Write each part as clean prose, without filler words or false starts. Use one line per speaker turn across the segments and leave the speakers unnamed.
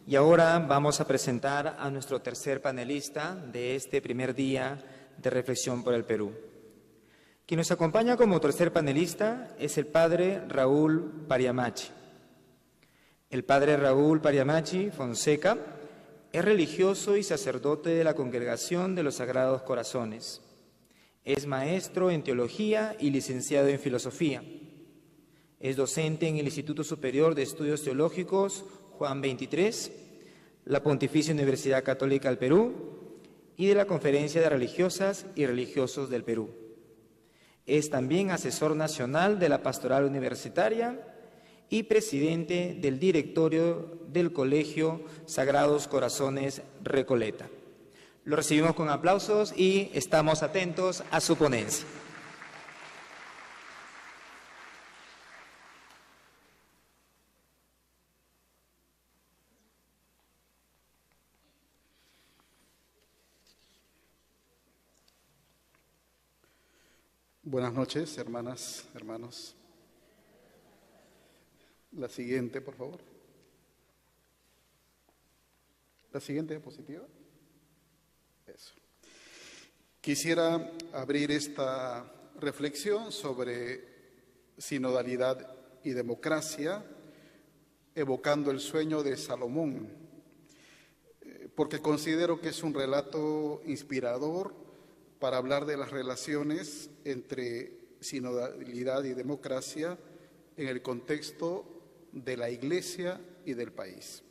Y ahora vamos a presentar a nuestro tercer panelista de este primer día de Reflexión por el Perú. Quien nos acompaña como tercer panelista es el padre Raúl Pariamachi. El padre Raúl Pariamachi Fonseca es religioso y sacerdote de la Congregación de los Sagrados Corazones. Es maestro en teología y licenciado en filosofía. Es docente en el Instituto Superior de Estudios Teológicos Juan XXIII, la Pontificia Universidad Católica del Perú y de la Conferencia de Religiosas y Religiosos del Perú. Es también asesor nacional de la Pastoral Universitaria y presidente del directorio del Colegio Sagrados Corazones Recoleta. Lo recibimos con aplausos y estamos atentos a su ponencia.
Buenas noches, hermanas, hermanos. La siguiente, por favor. La siguiente diapositiva. Eso. Quisiera abrir esta reflexión sobre sinodalidad y democracia, evocando el sueño de Salomón, porque considero que es un relato inspirador para hablar de las relaciones entre sinodalidad y democracia en el contexto de la Iglesia y del país.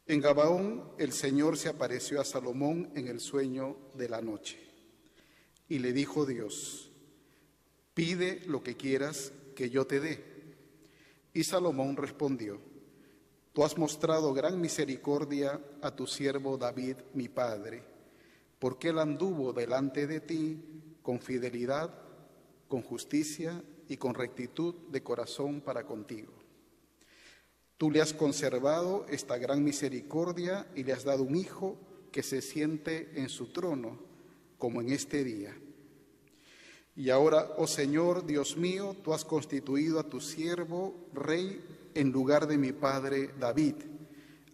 En Gabaón, el Señor se apareció a Salomón en el sueño de la noche y le dijo Dios: pide lo que quieras que yo te dé. Y Salomón respondió: tú has mostrado gran misericordia a tu siervo David, mi padre, porque él anduvo delante de ti con fidelidad, con justicia y con rectitud de corazón para contigo. Tú le has conservado esta gran misericordia y le has dado un hijo que se siente en su trono, como en este día. Y ahora, oh Señor, Dios mío, tú has constituido a tu siervo rey en lugar de mi padre David,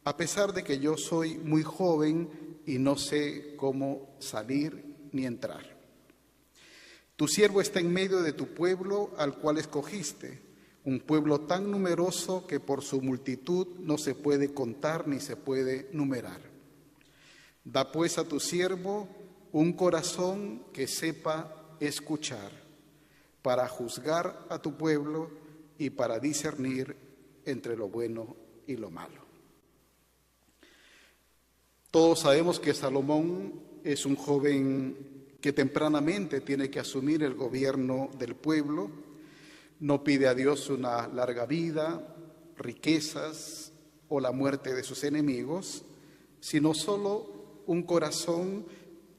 a pesar de que yo soy muy joven y no sé cómo salir ni entrar. Tu siervo está en medio de tu pueblo al cual escogiste, un pueblo tan numeroso que por su multitud no se puede contar ni se puede numerar. Da pues a tu siervo un corazón que sepa escuchar, para juzgar a tu pueblo y para discernir entre lo bueno y lo malo. Todos sabemos que Salomón es un joven que tempranamente tiene que asumir el gobierno del pueblo. No pide a Dios una larga vida, riquezas o la muerte de sus enemigos, sino solo un corazón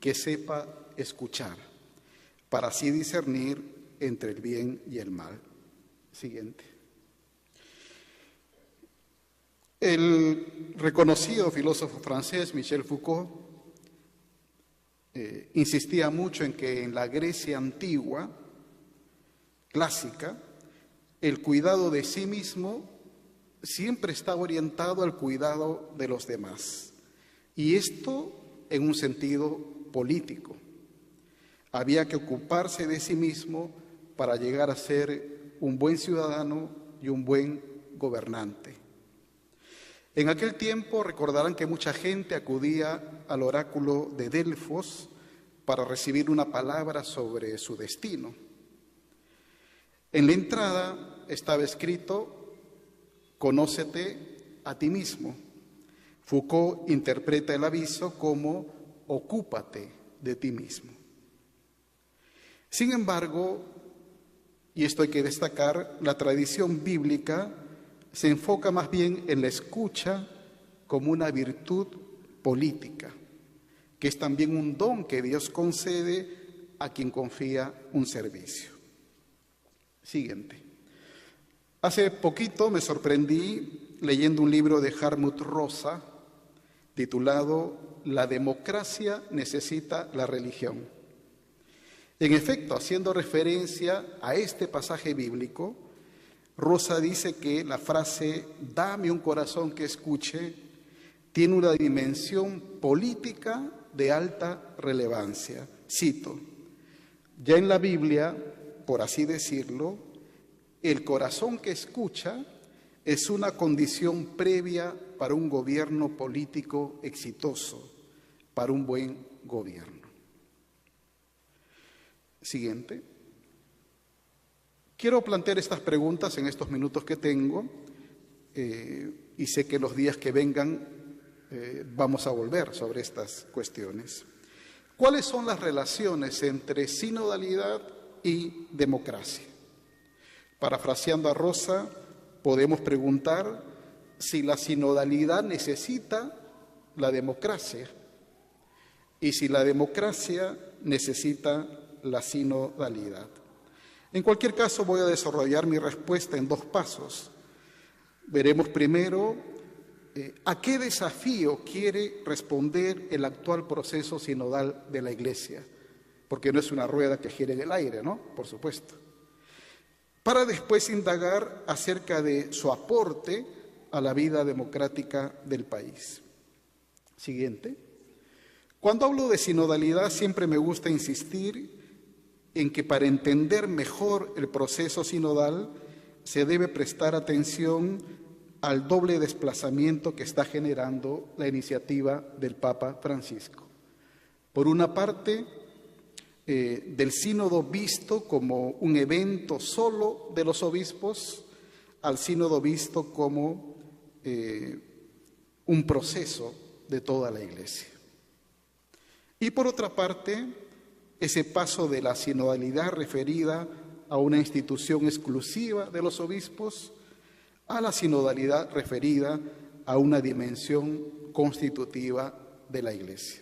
que sepa escuchar, para así discernir entre el bien y el mal. Siguiente. El reconocido filósofo francés Michel Foucault insistía mucho en que en la Grecia antigua, clásica, el cuidado de sí mismo siempre estaba orientado al cuidado de los demás. Y esto en un sentido político. Había que ocuparse de sí mismo para llegar a ser un buen ciudadano y un buen gobernante. En aquel tiempo recordarán que mucha gente acudía al oráculo de Delfos para recibir una palabra sobre su destino. En la entrada estaba escrito: conócete a ti mismo. Foucault interpreta el aviso como: ocúpate de ti mismo. Sin embargo, y esto hay que destacar, la tradición bíblica se enfoca más bien en la escucha como una virtud política, que es también un don que Dios concede a quien confía un servicio. Siguiente. Hace poquito me sorprendí leyendo un libro de Hartmut Rosa titulado La democracia necesita la religión. En efecto, haciendo referencia a este pasaje bíblico, Rosa dice que la frase "dame un corazón que escuche" tiene una dimensión política de alta relevancia. Cito: ya en la Biblia, por así decirlo, el corazón que escucha es una condición previa para un gobierno político exitoso, para un buen gobierno. Siguiente. Quiero plantear estas preguntas en estos minutos que tengo y sé que los días que vengan vamos a volver sobre estas cuestiones. ¿Cuáles son las relaciones entre sinodalidad y democracia? Parafraseando a Rosa, podemos preguntar si la sinodalidad necesita la democracia y si la democracia necesita la sinodalidad. En cualquier caso, voy a desarrollar mi respuesta en dos pasos. Veremos primero a qué desafío quiere responder el actual proceso sinodal de la Iglesia, porque no es una rueda que gira en el aire, ¿no? Por supuesto. Para después indagar acerca de su aporte a la vida democrática del país. Siguiente. Cuando hablo de sinodalidad, siempre me gusta insistir en que para entender mejor el proceso sinodal se debe prestar atención al doble desplazamiento que está generando la iniciativa del Papa Francisco. Por una parte, del sínodo visto como un evento solo de los obispos, al sínodo visto como un proceso de toda la Iglesia. Y por otra parte, ese paso de la sinodalidad referida a una institución exclusiva de los obispos a la sinodalidad referida a una dimensión constitutiva de la Iglesia.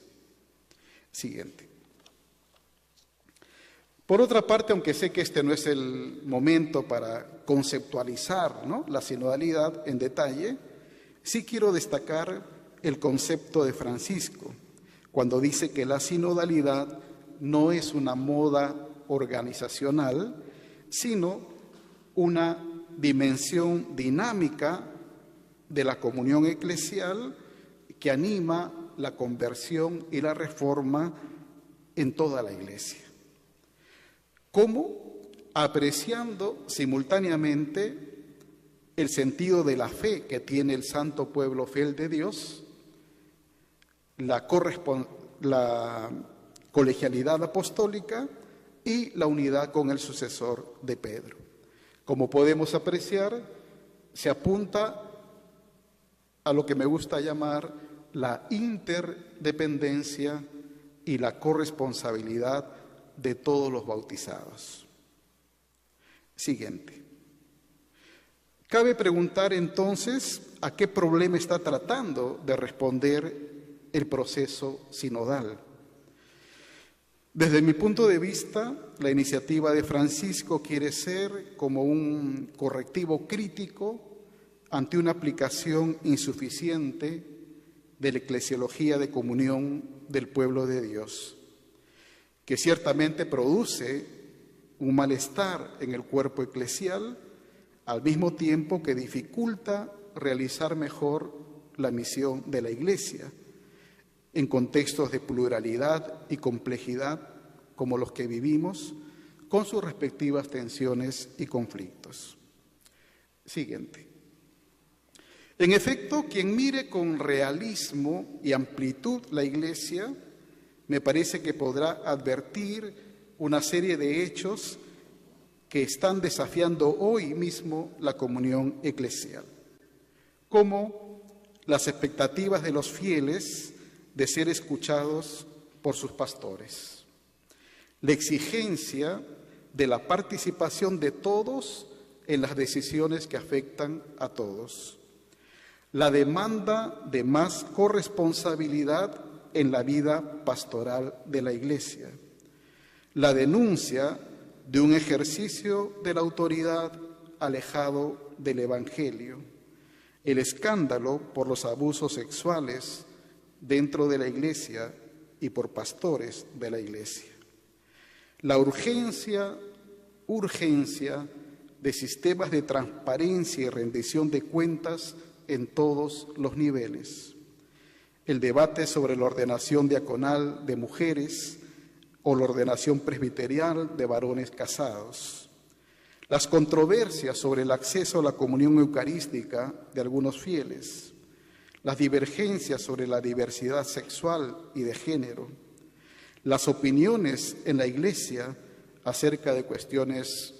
Siguiente. Por otra parte, aunque sé que este no es el momento para conceptualizar, ¿no?, la sinodalidad en detalle, sí quiero destacar el concepto de Francisco, cuando dice que la sinodalidad no es una moda organizacional, sino una dimensión dinámica de la comunión eclesial que anima la conversión y la reforma en toda la Iglesia. ¿Cómo? Apreciando simultáneamente el sentido de la fe que tiene el santo pueblo fiel de Dios, la colegialidad apostólica y la unidad con el sucesor de Pedro. Como podemos apreciar, se apunta a lo que me gusta llamar la interdependencia y la corresponsabilidad de todos los bautizados. Siguiente. Cabe preguntar entonces a qué problema está tratando de responder el proceso sinodal. Desde mi punto de vista, la iniciativa de Francisco quiere ser como un correctivo crítico ante una aplicación insuficiente de la eclesiología de comunión del pueblo de Dios, que ciertamente produce un malestar en el cuerpo eclesial, al mismo tiempo que dificulta realizar mejor la misión de la Iglesia en contextos de pluralidad y complejidad como los que vivimos, con sus respectivas tensiones y conflictos. Siguiente. En efecto, quien mire con realismo y amplitud la Iglesia, me parece que podrá advertir una serie de hechos que están desafiando hoy mismo la comunión eclesial, como las expectativas de los fieles de ser escuchados por sus pastores, la exigencia de la participación de todos en las decisiones que afectan a todos, la demanda de más corresponsabilidad en la vida pastoral de la Iglesia, la denuncia de un ejercicio de la autoridad alejado del Evangelio, el escándalo por los abusos sexuales dentro de la Iglesia y por pastores de la Iglesia, la urgencia de sistemas de transparencia y rendición de cuentas en todos los niveles. El debate sobre la ordenación diaconal de mujeres o la ordenación presbiterial de varones casados. Las controversias sobre el acceso a la comunión eucarística de algunos fieles. Las divergencias sobre la diversidad sexual y de género. Las opiniones en la Iglesia acerca de cuestiones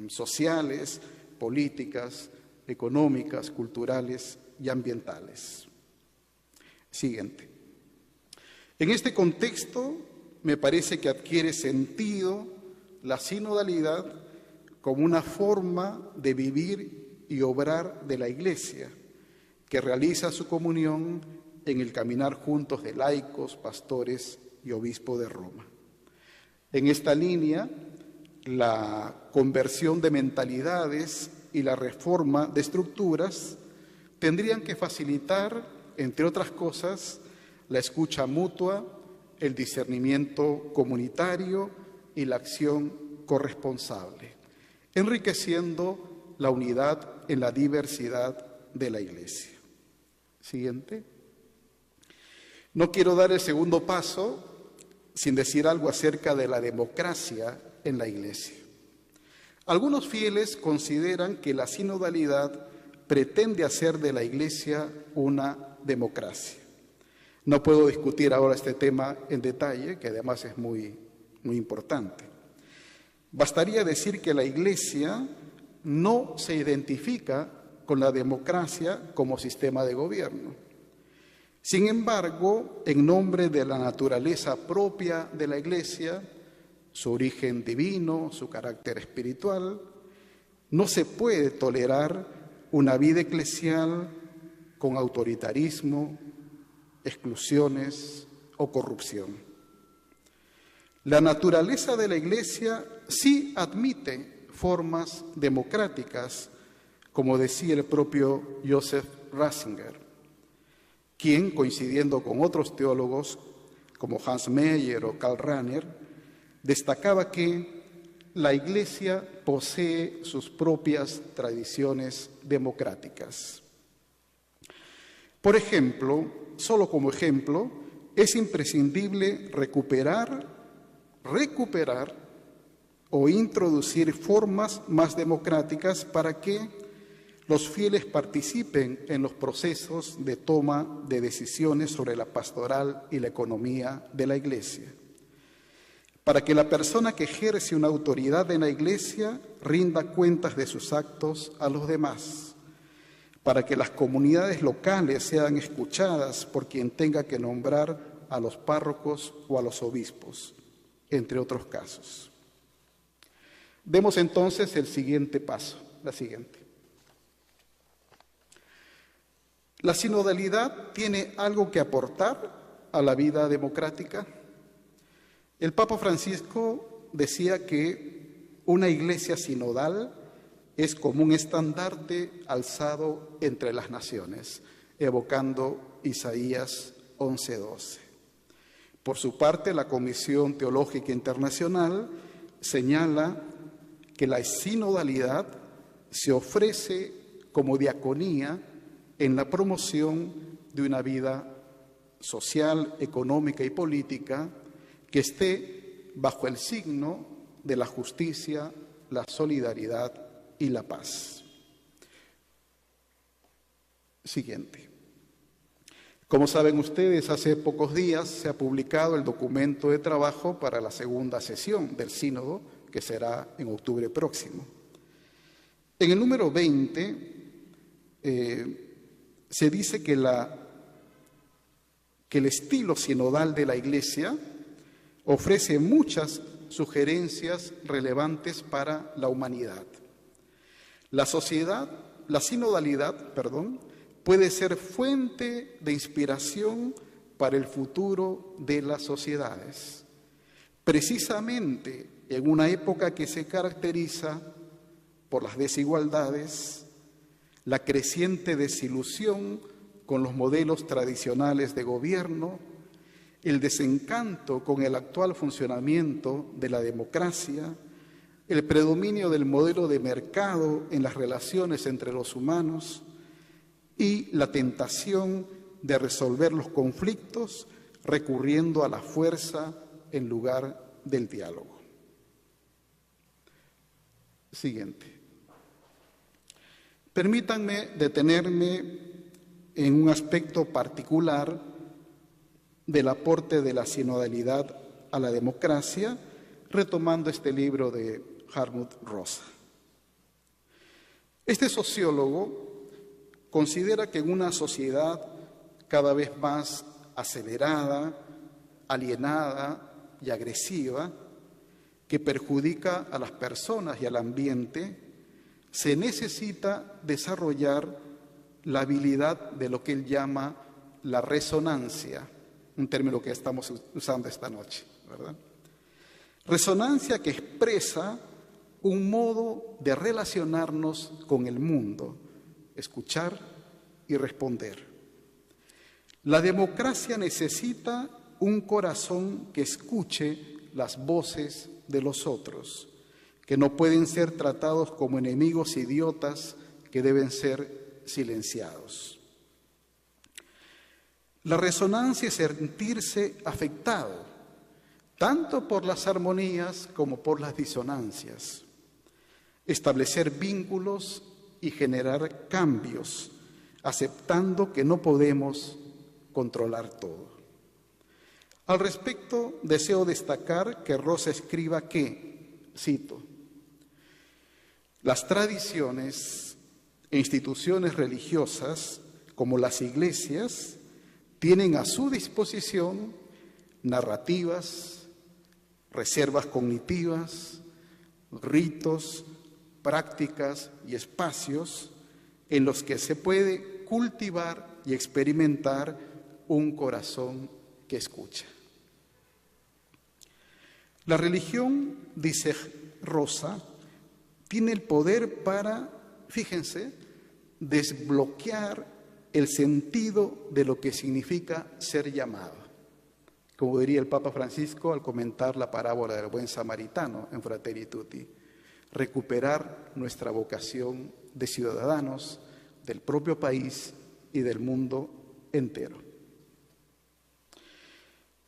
sociales, políticas, económicas, culturales y ambientales. Siguiente. En este contexto, me parece que adquiere sentido la sinodalidad como una forma de vivir y obrar de la Iglesia, que realiza su comunión en el caminar juntos de laicos, pastores y obispo de Roma. En esta línea, la conversión de mentalidades y la reforma de estructuras tendrían que facilitar, entre otras cosas, la escucha mutua, el discernimiento comunitario y la acción corresponsable, enriqueciendo la unidad en la diversidad de la Iglesia. Siguiente. No quiero dar el segundo paso sin decir algo acerca de la democracia en la Iglesia. Algunos fieles consideran que la sinodalidad pretende hacer de la Iglesia una democracia. No puedo discutir ahora este tema en detalle, que además es muy importante. Bastaría decir que la Iglesia no se identifica con la democracia como sistema de gobierno. Sin embargo, en nombre de la naturaleza propia de la Iglesia, su origen divino, su carácter espiritual, no se puede tolerar una vida eclesial con autoritarismo, exclusiones o corrupción. La naturaleza de la Iglesia sí admite formas democráticas, como decía el propio Joseph Ratzinger, quien, coincidiendo con otros teólogos como Hans Meyer o Karl Rahner, destacaba que la Iglesia posee sus propias tradiciones democráticas. Por ejemplo, solo como ejemplo, es imprescindible recuperar o introducir formas más democráticas para que los fieles participen en los procesos de toma de decisiones sobre la pastoral y la economía de la Iglesia. Para que la persona que ejerce una autoridad en la Iglesia rinda cuentas de sus actos a los demás. Para que las comunidades locales sean escuchadas por quien tenga que nombrar a los párrocos o a los obispos, entre otros casos. Demos entonces el siguiente paso, la siguiente. ¿La sinodalidad tiene algo que aportar a la vida democrática? El Papa Francisco decía que una iglesia sinodal es como un estandarte alzado entre las naciones, evocando Isaías 11:12. Por su parte, la Comisión Teológica Internacional señala que la sinodalidad se ofrece como diaconía en la promoción de una vida social, económica y política que esté bajo el signo de la justicia, la solidaridad y la paz. Siguiente. Como saben ustedes, hace pocos días se ha publicado el documento de trabajo para la segunda sesión del sínodo, que será en octubre próximo. En el número 20 se dice que el estilo sinodal de la Iglesia ofrece muchas sugerencias relevantes para la humanidad. La sinodalidad, puede ser fuente de inspiración para el futuro de las sociedades, precisamente en una época que se caracteriza por las desigualdades, la creciente desilusión con los modelos tradicionales de gobierno, el desencanto con el actual funcionamiento de la democracia, el predominio del modelo de mercado en las relaciones entre los humanos y la tentación de resolver los conflictos recurriendo a la fuerza en lugar del diálogo. Siguiente. Permítanme detenerme en un aspecto particular del aporte de la sinodalidad a la democracia, retomando este libro de Hartmut Rosa. Este sociólogo considera que en una sociedad cada vez más acelerada, alienada y agresiva, que perjudica a las personas y al ambiente, se necesita desarrollar la habilidad de lo que él llama la resonancia, un término que estamos usando esta noche, ¿verdad? Resonancia que expresa un modo de relacionarnos con el mundo, escuchar y responder. La democracia necesita un corazón que escuche las voces de los otros, que no pueden ser tratados como enemigos idiotas que deben ser silenciados. La resonancia es sentirse afectado, tanto por las armonías como por las disonancias, establecer vínculos y generar cambios, aceptando que no podemos controlar todo. Al respecto, deseo destacar que Rosa escriba que, cito, las tradiciones e instituciones religiosas, como las iglesias, tienen a su disposición narrativas, reservas cognitivas, ritos, prácticas y espacios en los que se puede cultivar y experimentar un corazón que escucha. La religión, dice Rosa, tiene el poder para, fíjense, desbloquear el sentido de lo que significa ser llamado. Como diría el Papa Francisco al comentar la parábola del buen samaritano en Fratelli Tutti, recuperar nuestra vocación de ciudadanos del propio país y del mundo entero.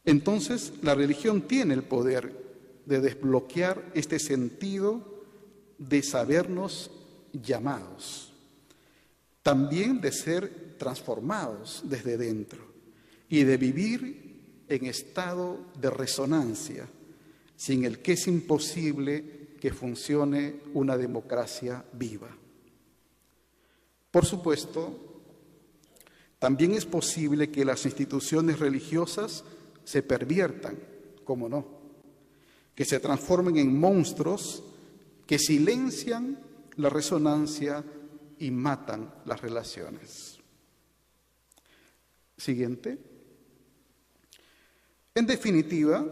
Entonces, la religión tiene el poder de desbloquear este sentido de sabernos llamados, también de ser transformados desde dentro y de vivir en estado de resonancia, sin el que es imposible que funcione una democracia viva. Por supuesto, también es posible que las instituciones religiosas se perviertan, ¿cómo no?, que se transformen en monstruos que silencian la resonancia y matan las relaciones. Siguiente. En definitiva,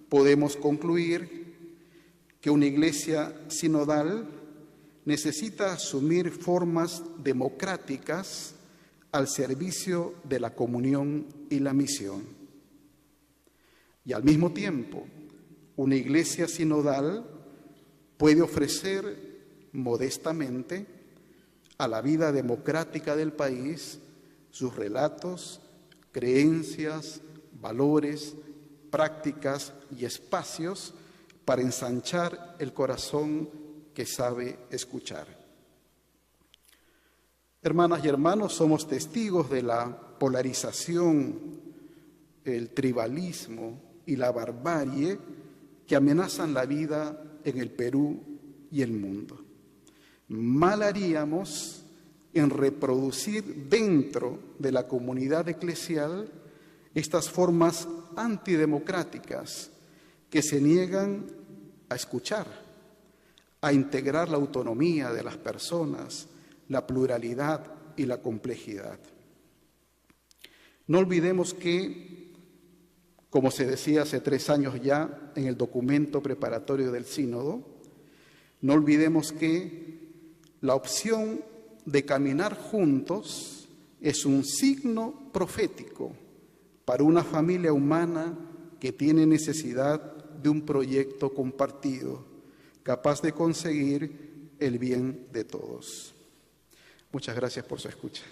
podemos concluir que una iglesia sinodal necesita asumir formas democráticas al servicio de la comunión y la misión. Y al mismo tiempo, una iglesia sinodal puede ofrecer modestamente a la vida democrática del país sus relatos, creencias, valores, prácticas y espacios para ensanchar el corazón que sabe escuchar. Hermanas y hermanos, somos testigos de la polarización, el tribalismo y la barbarie que amenazan la vida en el Perú y el mundo. Mal haríamos en reproducir dentro de la comunidad eclesial estas formas antidemocráticas que se niegan a escuchar, a integrar la autonomía de las personas, la pluralidad y la complejidad. No olvidemos que, como se decía hace 3 años ya en el documento preparatorio del Sínodo, no olvidemos que la opción de caminar juntos es un signo profético para una familia humana que tiene necesidad de un proyecto compartido, capaz de conseguir el bien de todos. Muchas gracias por su escucha.